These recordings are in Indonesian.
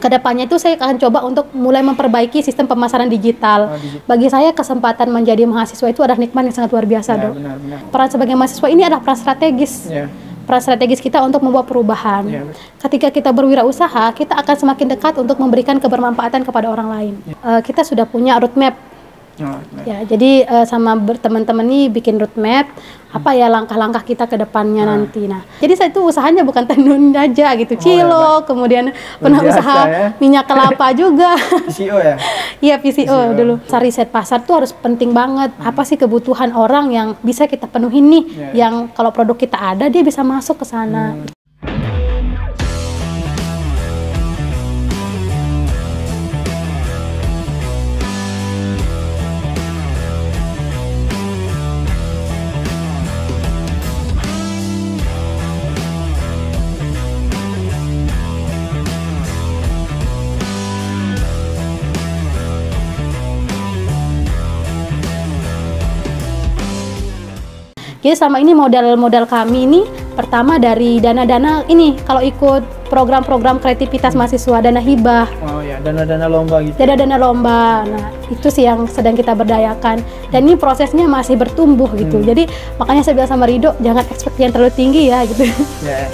Kedepannya itu saya akan coba untuk mulai memperbaiki sistem pemasaran digital. Bagi saya kesempatan menjadi mahasiswa itu adalah nikmat yang sangat luar biasa, Dok. Peran sebagai mahasiswa ini adalah peran strategis. Peran strategis kita untuk membawa perubahan. Ketika kita berwirausaha, kita akan semakin dekat untuk memberikan kebermanfaatan kepada orang lain. Kita sudah punya roadmap. Ya, jadi sama teman-teman nih bikin roadmap apa ya langkah-langkah kita ke depannya nanti. Nah, jadi saya itu usahanya bukan tenun aja gitu, cilok, kemudian pernah usaha minyak kelapa juga. PCO ya? Iya, PCO dulu. Riset pasar tuh harus penting banget. Apa sih kebutuhan orang yang bisa kita penuhin nih, yang kalau produk kita ada dia bisa masuk ke sana. Jadi selama ini modal kami ini pertama dari dana-dana ini kalau ikut program-program kreativitas mahasiswa, dana hibah. Oh ya, dana-dana lomba gitu. Dana-dana lomba. Nah, itu sih yang sedang kita berdayakan. Dan ini prosesnya masih bertumbuh gitu. Jadi makanya saya bilang sama Rido, jangan expect yang terlalu tinggi ya gitu.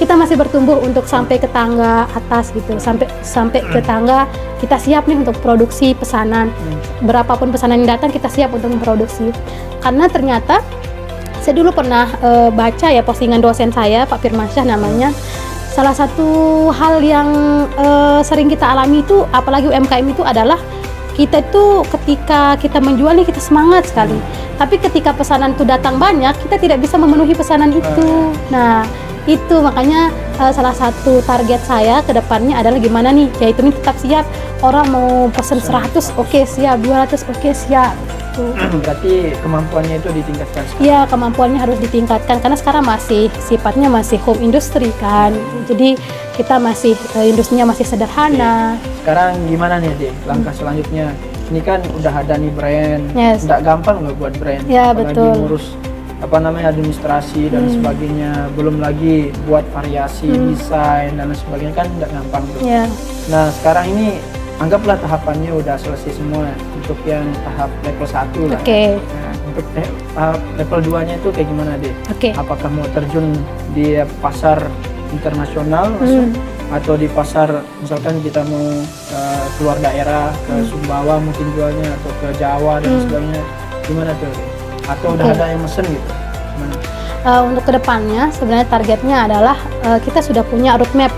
Kita masih bertumbuh untuk sampai ke tangga atas gitu. Sampai ke tangga kita siap nih untuk produksi pesanan. Berapapun pesanan yang datang kita siap untuk memproduksi. Karena ternyata saya dulu pernah baca ya postingan dosen saya, Pak Firmansyah namanya. Salah satu hal yang sering kita alami itu, apalagi UMKM itu adalah kita itu ketika kita menjual nih kita semangat sekali. Tapi ketika pesanan itu datang banyak, kita tidak bisa memenuhi pesanan itu. Nah, itu makanya salah satu target saya ke depannya adalah gimana nih, yaitu ini tetap siap. Orang mau pesen 100, oke siap, 200, oke siap. Berarti kemampuannya itu ditingkatkan? Iya, kemampuannya harus ditingkatkan karena sekarang masih sifatnya masih home industry kan. Jadi kita masih industrinya masih sederhana. Sekarang gimana nih, Dek? Langkah selanjutnya? Ini kan udah ada nih brand. Nggak gampang loh buat brand. Ya, apalagi betul. ngurus administrasi dan sebagainya. Belum lagi buat variasi desain dan sebagainya, kan nggak gampang tuh. Nah, sekarang ini anggaplah tahapannya udah selesai semua untuk yang tahap level 1 lah. Nah, untuk tahap level 2-nya itu kayak gimana, Dek? Apakah mau terjun di pasar internasional atau di pasar misalkan kita mau keluar daerah ke Sumbawa mungkin jualnya atau ke Jawa dan sebagainya, gimana tuh? Atau udah ada yang mesen gitu? Gimana? Untuk kedepannya sebenarnya targetnya adalah kita sudah punya roadmap.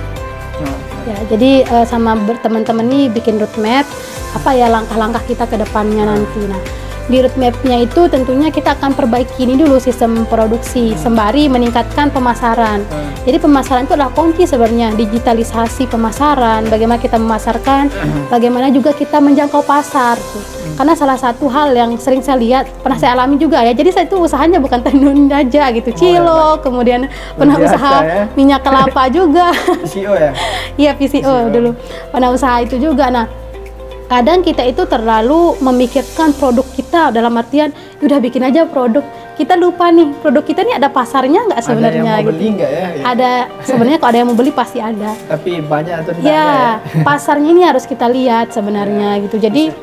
Ya, jadi sama teman-teman nih bikin roadmap apa ya langkah-langkah kita ke depannya nanti. Nah, di roadmapnya itu tentunya kita akan perbaiki ini dulu sistem produksi sembari meningkatkan pemasaran. Jadi pemasaran itu adalah kunci sebenarnya, digitalisasi pemasaran, bagaimana kita memasarkan, bagaimana juga kita menjangkau pasar. Karena salah satu hal yang sering saya lihat, pernah saya alami juga ya, jadi saya itu usahanya bukan tenun aja gitu, cilok, kemudian pernah usaha minyak kelapa juga. PCO ya? Iya, PCO dulu, pernah usaha itu juga. Nah, kadang kita itu terlalu memikirkan produk kita dalam artian udah bikin aja produk, kita lupa nih produk kita nih ada pasarnya nggak sebenarnya. Ada yang mau gitu. beli nggak ya? Ada, sebenarnya kalau ada yang mau beli pasti ada. Tapi banyak atau tidak ya? Pasarnya ini harus kita lihat sebenarnya gitu. Jadi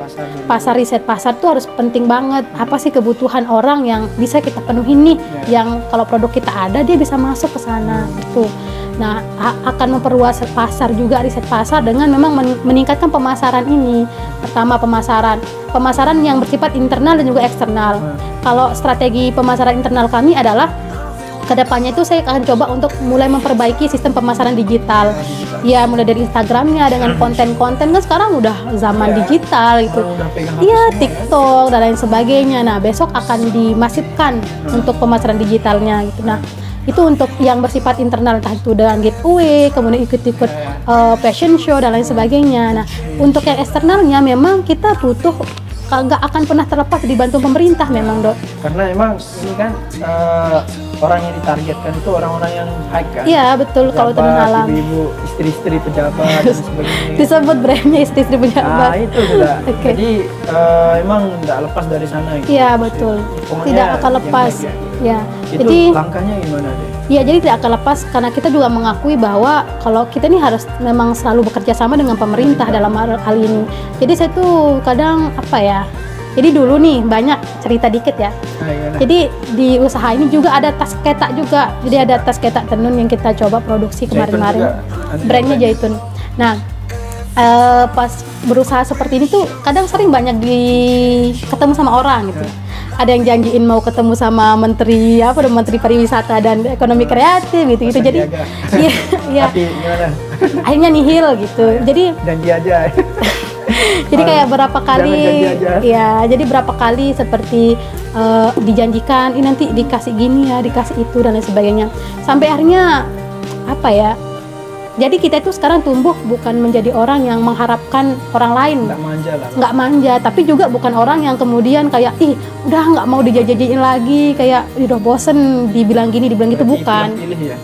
riset pasar tuh harus penting banget. Apa sih kebutuhan orang yang bisa kita penuhin nih, yang kalau produk kita ada dia bisa masuk ke sana gitu. Nah, akan memperluas pasar juga, riset pasar dengan memang meningkatkan pemasaran ini. Pertama pemasaran yang bersifat internal dan juga eksternal. Kalau strategi pemasaran internal kami adalah kedepannya itu saya akan coba untuk mulai memperbaiki sistem pemasaran digital. Ya, mulai dari Instagramnya dengan konten-konten, kan sekarang udah zaman digital gitu. Iya, TikTok dan lain sebagainya. Nah, besok akan dimasifkan untuk pemasaran digitalnya gitu. Nah, itu untuk yang bersifat internal, entah itu dengan giveaway, kemudian ikut-ikut fashion show dan lain sebagainya. Nah, untuk yang eksternalnya memang kita butuh, nggak akan pernah terlepas dibantu pemerintah memang, Dok. Karena emang ini kan orang yang ditargetkan itu orang-orang yang high kan? Iya betul, kalau tenun alam. Ibu-ibu, istri-istri pejabat dan sebagainya. Disebut brandnya istri-istri pejabat. Nah itu sudah. Jadi emang tidak lepas dari sana. Gitu. Iya betul. Pokoknya tidak akan lepas. Ya. Itu jadi langkahnya gimana deh? Iya, jadi tidak akan lepas karena kita juga mengakui bahwa kalau kita ini harus memang selalu bekerja sama dengan pemerintah dalam hal ini. Jadi saya tuh kadang apa ya? Jadi dulu nih banyak cerita dikit ya. Jadi di usaha ini juga ada tas ketak juga. Jadi ada tas ketak tenun yang kita coba produksi kemarin-kemarin. Brandnya Jaitun. Nah, pas berusaha seperti ini tuh kadang sering banyak ketemu sama orang gitu. Ada yang janjiin mau ketemu sama menteri menteri pariwisata dan ekonomi kreatif gitu. Jadi iya. Tapi gimana? Akhirnya nihil gitu. Jadi janji aja. Jadi kayak berapa kali jadi berapa kali seperti dijanjikan ini nanti dikasih gini ya, dikasih itu dan lain sebagainya. Sampai akhirnya apa ya? Jadi kita itu sekarang tumbuh bukan menjadi orang yang mengharapkan orang lain, nggak manja, tapi juga bukan orang yang kemudian kayak udah nggak mau dijajanin lagi, kayak udah bosen dibilang gini dibilang gitu, bukan. Pilih ya,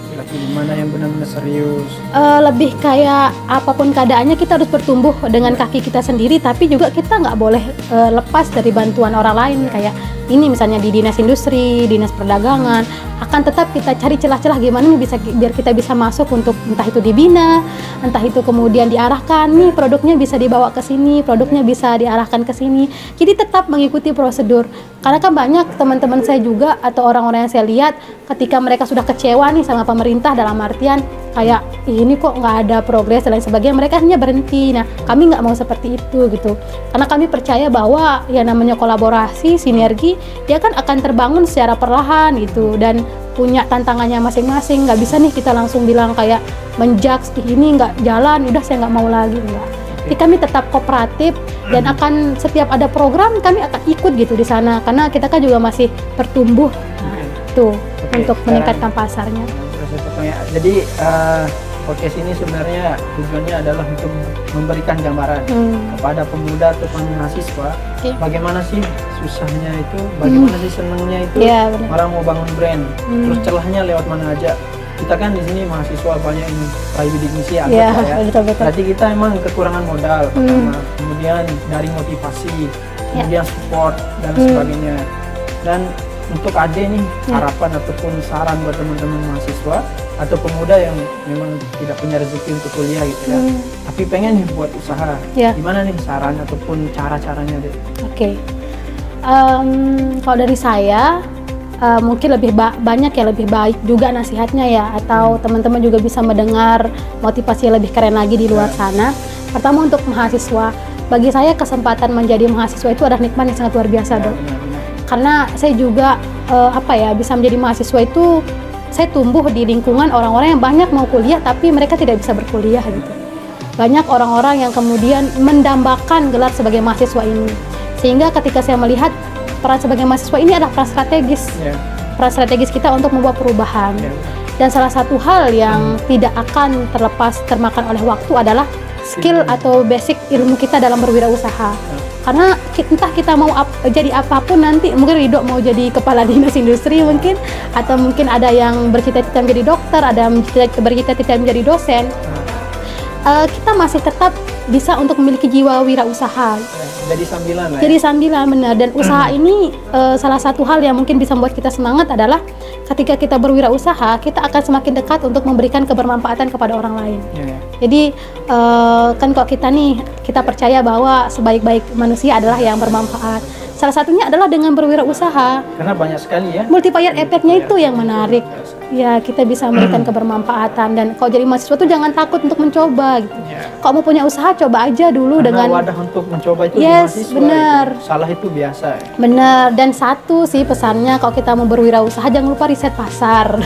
mana yang benar-benar serius. Lebih kayak apapun keadaannya kita harus bertumbuh dengan kaki kita sendiri, tapi juga kita nggak boleh lepas dari bantuan orang lain. Kayak ini misalnya di dinas industri, dinas perdagangan, akan tetap kita cari celah-celah gimana nih biar kita bisa masuk untuk entah itu dibina, entah itu kemudian diarahkan nih produknya bisa dibawa ke sini, produknya bisa diarahkan ke sini. Jadi tetap mengikuti prosedur. Karena kan banyak teman-teman saya juga atau orang-orang yang saya lihat ketika mereka sudah kecewa nih sama pemerintah dalam artian kayak ini kok nggak ada progres dan lain sebagainya, mereka hanya berhenti. Nah, kami nggak mau seperti itu gitu, karena kami percaya bahwa yang namanya kolaborasi, sinergi, dia kan akan terbangun secara perlahan gitu dan punya tantangannya masing-masing. Nggak bisa nih kita langsung bilang kayak menjudge ini nggak jalan, udah saya nggak mau lagi, enggak. Jadi kami tetap kooperatif dan akan setiap ada program kami akan ikut gitu di sana karena kita kan juga masih bertumbuh untuk meningkatkan pasarnya. Jadi podcast ini sebenarnya tujuannya adalah untuk memberikan gambaran kepada pemuda atau mahasiswa bagaimana sih susahnya itu, bagaimana sih senangnya itu orang mau bangun brand, terus celahnya lewat mana aja. Kita kan di sini mahasiswa banyak yang bidik misi betul. Berarti kita emang kekurangan modal pertama, kemudian dari motivasi, kemudian support dan sebagainya. Dan untuk Ade nih harapan ataupun saran buat teman-teman mahasiswa atau pemuda yang memang tidak punya rezeki untuk kuliah gitu ya, tapi pengen nih buat usaha, gimana nih saran ataupun cara-caranya deh? Kalau dari saya mungkin lebih banyak ya, lebih baik juga nasihatnya ya, atau teman-teman juga bisa mendengar motivasi yang lebih keren lagi di luar sana. Pertama untuk mahasiswa, bagi saya kesempatan menjadi mahasiswa itu adalah nikmat yang sangat luar biasa dong. Karena saya juga bisa menjadi mahasiswa itu saya tumbuh di lingkungan orang-orang yang banyak mau kuliah tapi mereka tidak bisa berkuliah gitu. Banyak orang-orang yang kemudian mendambakan gelar sebagai mahasiswa ini, sehingga ketika saya melihat peran sebagai mahasiswa ini adalah peran strategis, peran strategis kita untuk membawa perubahan. Dan salah satu hal yang tidak akan termakan oleh waktu adalah skill atau basic ilmu kita dalam berwirausaha. Karena entah kita mau jadi apapun nanti, mungkin Ridho mau jadi kepala dinas industri mungkin, atau mungkin ada yang bercita-cita menjadi dokter, ada yang bercita-cita menjadi dosen, kita masih tetap bisa untuk memiliki jiwa wirausaha. Jadi sambilan lah. Jadi sambilan, benar. Dan usaha ini salah satu hal yang mungkin bisa membuat kita semangat adalah ketika kita berwirausaha, kita akan semakin dekat untuk memberikan kebermanfaatan kepada orang lain. Jadi kan kok kita percaya bahwa sebaik-baik manusia adalah yang bermanfaat. Salah satunya adalah dengan berwirausaha. Karena banyak sekali ya. Multiplier efeknya itu yang menarik. Ya, kita bisa memberikan kebermanfaatan, dan kalau jadi mahasiswa tuh jangan takut untuk mencoba gitu. Kalau mau punya usaha, coba aja dulu. Karena dengan wadah untuk mencoba itu mahasiswa. Benar. Itu. Salah itu biasa. Benar. Dan satu sih pesannya, kalau kita mau berwirausaha jangan lupa riset pasar.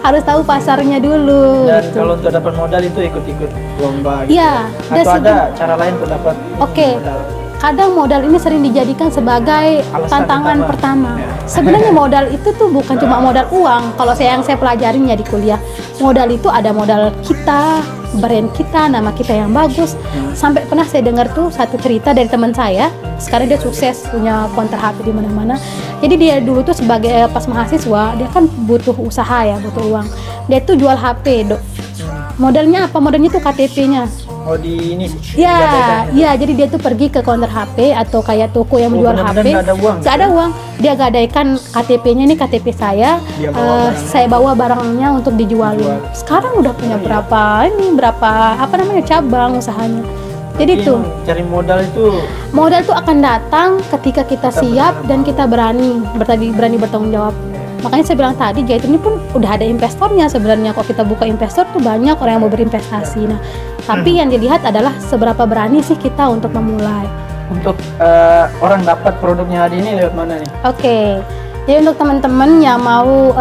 Harus tahu pasarnya dulu. Dan gitu. Kalau untuk dapat modal itu ikut-ikut lomba gitu. Iya. Atau ada cara lain untuk dapat modal. Kadang modal ini sering dijadikan sebagai tantangan pertama. Sebenarnya modal itu tuh bukan cuma modal uang. Kalau yang saya pelajarin ya di kuliah, modal itu ada modal kita, brand kita, nama kita yang bagus. Sampai pernah saya dengar tuh satu cerita dari teman saya, sekarang dia sukses punya counter HP di mana-mana. Jadi dia dulu tuh sebagai pas mahasiswa, dia kan butuh usaha ya, butuh uang. Dia tuh jual HP, Dok. Modalnya apa? Modalnya tuh KTP-nya. Oh di ini? Ya, ya. Jadi dia tuh pergi ke counter HP atau kayak toko yang menjual HP. Nggak ada uang. Nggak ada uang. Dia gadaikan KTP-nya, ini KTP saya. Saya bawa barangnya untuk dijualin. Sekarang udah punya berapa cabang usahanya. Jadi tuh cari modal tuh akan datang ketika kita siap dan kita berani bertanggung jawab. Makanya saya bilang tadi, Jaitun ini pun udah ada investornya sebenarnya. Kalau kita buka investor tuh banyak orang yang mau berinvestasi. Nah, tapi yang dilihat adalah seberapa berani sih kita untuk memulai. Untuk orang dapat produknya hari ini lewat mana nih? Oke. Jadi untuk teman-teman yang mau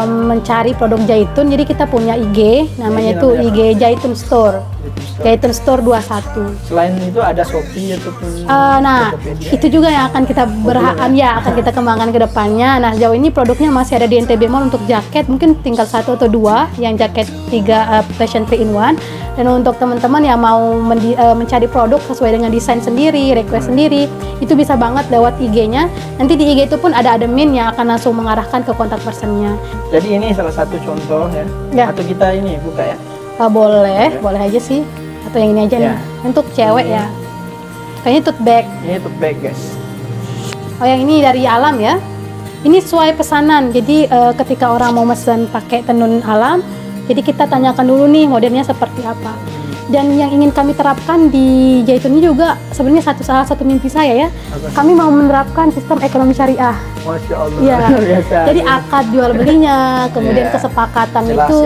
mencari produk Jaitun, jadi kita punya IG, namanya itu IG Jaitun Store. Jaitun Store 21. Selain itu ada Shopee ataupun nah, itu juga yang akan kita akan kita kembangkan ke depannya. Nah, sejauh ini produknya masih ada di NTB Mall untuk jaket, mungkin tinggal 1 atau 2 yang jaket 3 fashion 3 in 1. Dan untuk teman-teman yang mau mencari produk sesuai dengan desain sendiri, request sendiri, itu bisa banget lewat IG-nya. Nanti di IG itu pun ada admin yang akan langsung mengarahkan ke kontak personnya. Jadi ini salah satu contoh ya. Atau kita ini buka ya? Boleh aja sih. Atau yang ini aja nih. Untuk cewek ya. Kayaknya tote bag. Ini tote bag, guys. Oh, yang ini dari Alam ya. Ini sesuai pesanan. Jadi ketika orang mau pesan pakai tenun alam, jadi kita tanyakan dulu nih modelnya seperti apa. Dan yang ingin kami terapkan di Jaitun ini juga sebenarnya salah satu mimpi saya ya. Kami mau menerapkan sistem ekonomi syariah. Masya Allah. Ya. Jadi akad jual belinya, kemudian kesepakatan jelas, itu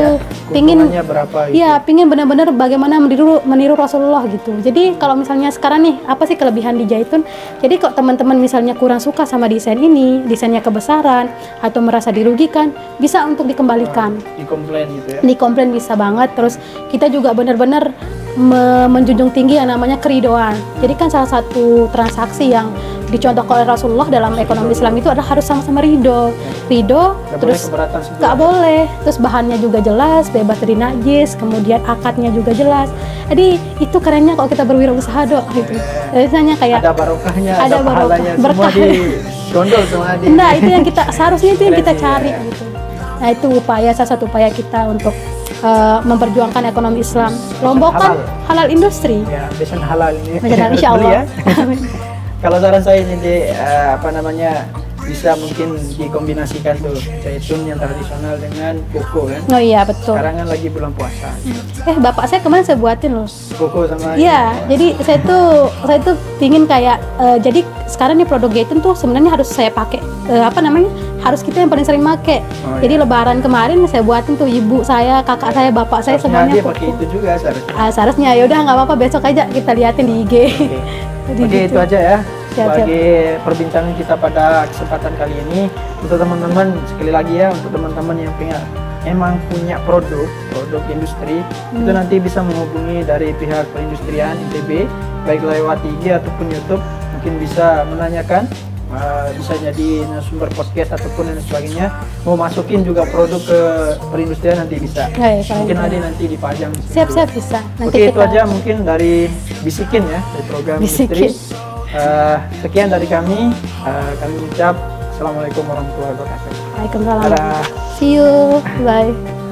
pingin berapa gitu. Ya, pingin benar-benar bagaimana meniru Rasulullah gitu. Jadi kalau misalnya sekarang nih, apa sih kelebihan di Jaitun? Jadi kok teman-teman misalnya kurang suka sama desain ini, desainnya kebesaran atau merasa dirugikan, bisa untuk dikembalikan. Dikomplain gitu ya. Dikomplain bisa banget. Terus kita juga benar-benar menjunjung tinggi yang namanya keridoan. Jadi kan salah satu transaksi yang dicontohkan oleh Rasulullah dalam ekonomi Islam itu adalah harus sama-sama ridho, terus nggak boleh, terus bahannya juga jelas, bebas dari najis, kemudian akadnya juga jelas. Jadi itu kerennya kalau kita berwirausaha gitu. Biasanya kayak ada barokahnya, ada pahalanya, semua digondol sama dia. Nah, itu yang kita seharusnya itu yang kita cari gitu. Nah, itu salah satu upaya kita untuk memperjuangkan ekonomi Islam. Lombokkan halal industri. Ya, desain halal ini. Insya Allah. Ya. Kalau saran saya ini bisa mungkin dikombinasikan tuh Jaitun yang tradisional dengan koko kan. Oh iya, betul. Sekarang kan lagi bulan puasa. Bapak saya kemarin saya buatin loh. Koko sama. Iya, jadi saya tuh pingin kayak jadi sekarang nih produk Jaitun tuh sebenarnya harus saya pakai harus kita yang paling sering pakai. Jadi Lebaran kemarin saya buatin tuh ibu saya, kakak saya, bapak saya semuanya pakai itu juga seharusnya. Seharusnya ya udah nggak apa-apa, besok aja kita liatin di IG. Oke, itu aja ya. Sebagai perbincangan kita pada kesempatan kali ini, untuk teman-teman sekali lagi ya, untuk teman-teman yang emang punya produk industri, itu nanti bisa menghubungi dari pihak perindustrian ITB, baik lewat IG ataupun YouTube, mungkin bisa menanyakan, bisa jadi sumber podcast ataupun dan sebagainya. Mau masukin juga produk ke perindustrian nanti bisa. Mungkin ada nanti dipajang. Siap bisa. Nanti itu aja mungkin dari Bisikin ya, dari program Industri. Sekian dari kami ucap Assalamualaikum warahmatullahi wabarakatuh. Waalaikumsalam. See you, bye.